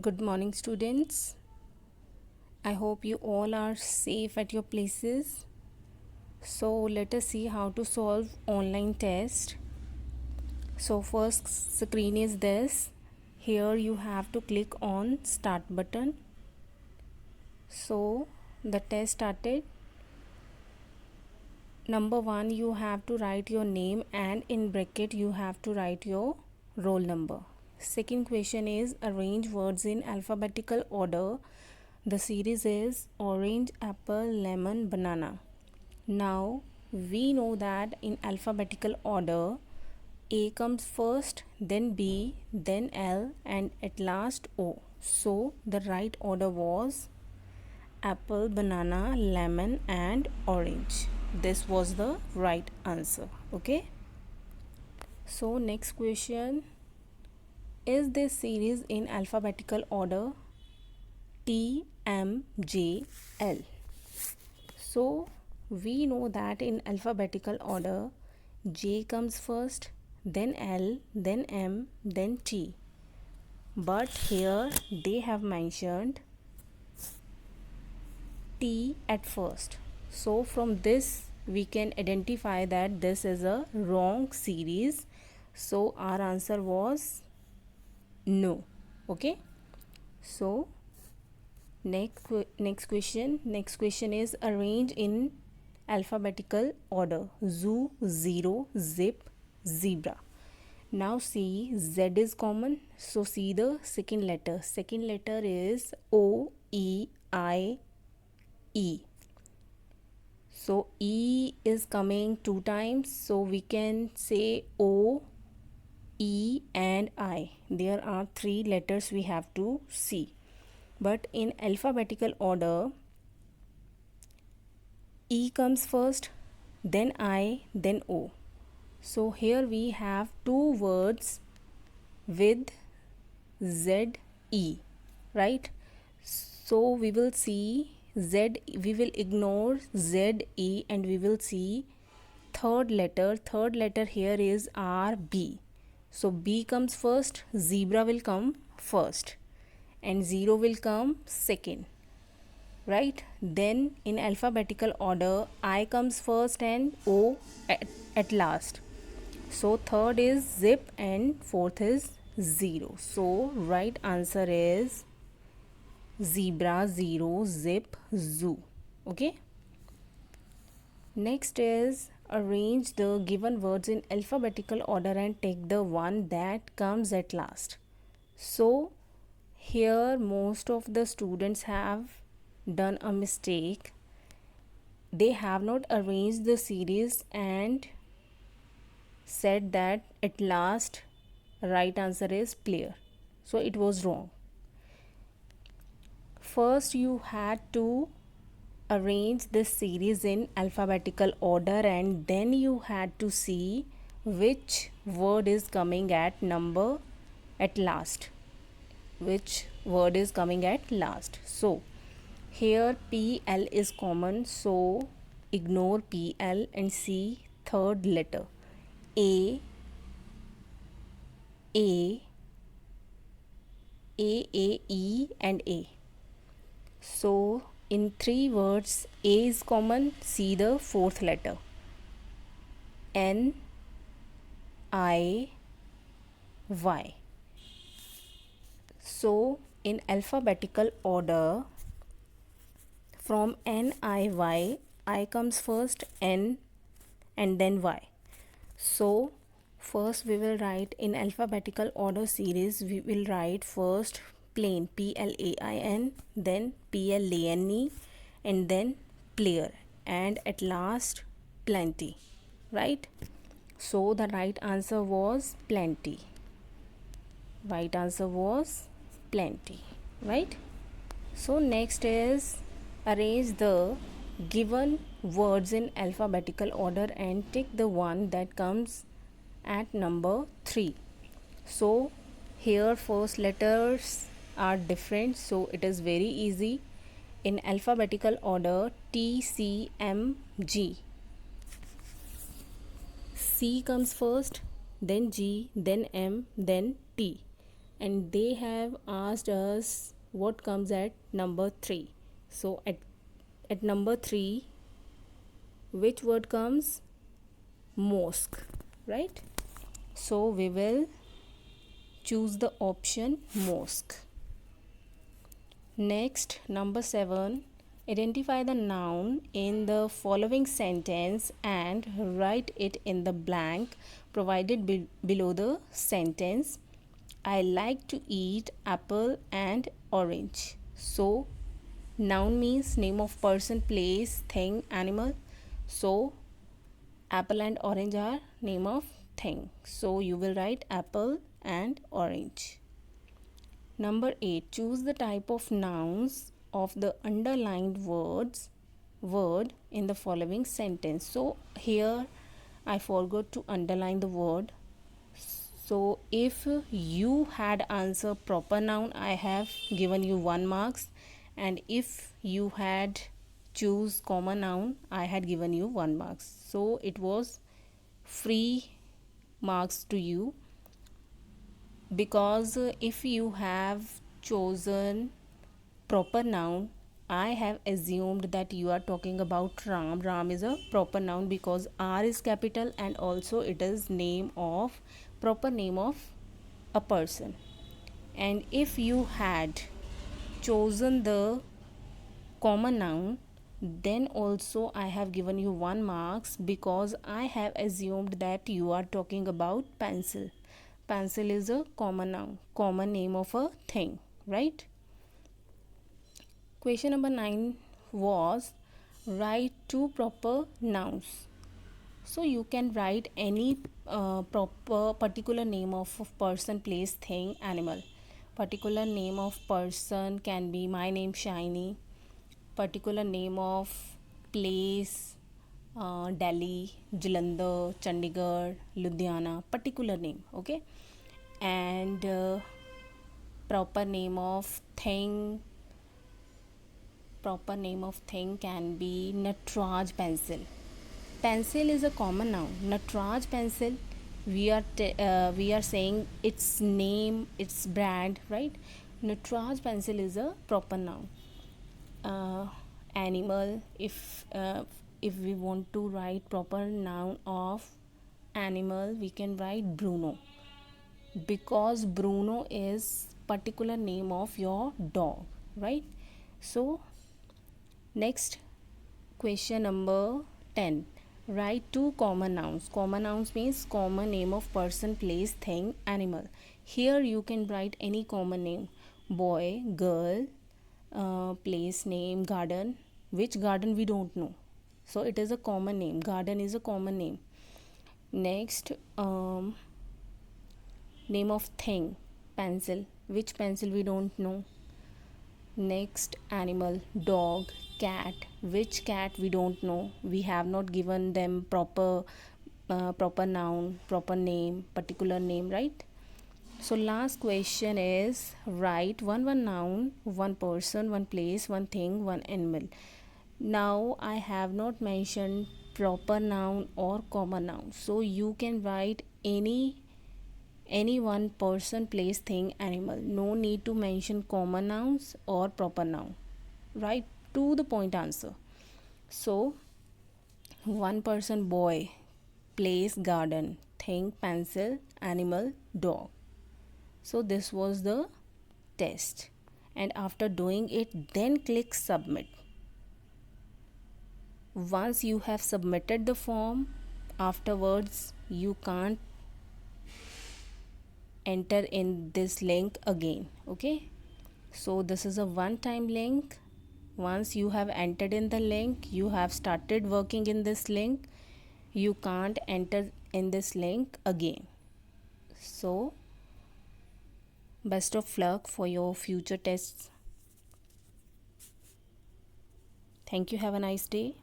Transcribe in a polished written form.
Good morning, students. I hope you all are safe at your places. So, let us see how to solve online test. So, first screen is this. Here you have to click on start button. So, the test started. Number 1, you have to write your name and in bracket you have to write your roll number. Second question is arrange words in alphabetical order. The series is orange, apple, lemon, banana. Now we know that in alphabetical order A comes first, then B, then L, and at last O. So the right order was apple, banana, lemon, and orange. This was the right answer. Okay. So next question, is this series in alphabetical order? T, M, J, L. So we know that in alphabetical order J comes first, then L, then M, then T. But here they have mentioned T at first. So from this we can identify that this is a wrong series. So our answer was no. Okay. So next question is arrange in alphabetical order. Zoo, zero, zip, zebra. Now see, Z is common, so see the second letter. Second letter is O, E, I, E. So E is coming two times, so we can say O, E and I. There are three letters we have to see. But in alphabetical order, E comes first, then I, then O. So here we have two words with Z, E, right? So we will see Z, we will ignore Z, E and we will see third letter. Third letter here is R, B. So B comes first, zebra will come first and zero will come second, right? Then in alphabetical order I comes first and O at last. So third is zip and fourth is zero. So right answer is zebra, zero, zip, zoo. Okay. Next is arrange the given words in alphabetical order and take the one that comes at last. So here most of the students have done a mistake. They have not arranged the series and said that at last right answer is player. So it was wrong. First you had to arrange this series in alphabetical order and then you had to see which word is coming at number at last. Which word is coming at last. So here PL is common, so ignore PL and see third letter A, A, E and A. So in three words A is common, see the fourth letter N, I, Y. So in alphabetical order from N, I comes first, N and then Y. So first we will write in alphabetical order series, we will write first plain PLAIN, then PLANE and then player and at last plenty, right? So the right answer was plenty. Right answer was plenty, right? So next is arrange the given words in alphabetical order and tick the one that comes at number 3. So here first letters are different, so it is very easy. In alphabetical order T, C, M, G. C comes first, then G, then M, then T. and they have asked us what comes at number 3. So at number 3, which word comes? Mosque, right? So we will choose the option mosque. Next, number 7, identify the noun in the following sentence and write it in the blank provided below the sentence. I like to eat apple and orange. So, noun means name of person, place, thing, animal. So, apple and orange are name of thing. So, you will write apple and orange. Number 8, choose the type of nouns of the underlined word in the following sentence. So here I forgot to underline the word. So if you had answered proper noun, I have given you 1 marks, and if you had choose common noun, I had given you 1 marks. So it was free marks to you, because if you have chosen proper noun, I have assumed that you are talking about Ram. Ram is a proper noun because R is capital, and also it is proper name of a person. And if you had chosen the common noun, then also I have given you 1 marks, because I have assumed that you are talking about pencil. Pencil is a common noun, common name of a thing, right? Question number 9 was write 2 proper nouns. So you can write any proper particular name of person, place, thing, animal. Particular name of person can be my name Shiny. Particular name of place, Delhi, Jalandhar, Chandigarh, Ludhiana. Particular name, okay. And proper name of thing can be Natraj pencil. Pencil is a common noun. Natraj pencil, we are saying its name, its brand, right? Natraj pencil is a proper noun. Animal, if we want to write proper noun of animal, we can write Bruno, because Bruno is particular name of your dog, right? So next, question number 10, write 2 common nouns. Common nouns means common name of person, place, thing, animal. Here you can write any common name: boy, girl, place name, garden. Which garden we don't know, so it is a common name. Garden is a common name. Next, name of thing, pencil. Which pencil we don't know. Next, animal, dog, cat. Which cat we don't know. We have not given them proper noun, proper name, particular name, right? So last question is write one noun, 1 person, 1 place, 1 thing, 1 animal. Now I have not mentioned proper noun or common noun, so you can write any 1 person, place, thing, animal. No need to mention common nouns or proper noun. Write to the point answer. So 1 person, boy, place, garden, thing, pencil, animal, dog. So this was the test, and after doing it, then click submit. Once you have submitted the form, afterwards you can't enter in this link again, okay? So this is a one time link. Once you have entered in the link, you have started working in this link, you can't enter in this link again. So best of luck for your future tests. Thank you. Have a nice day.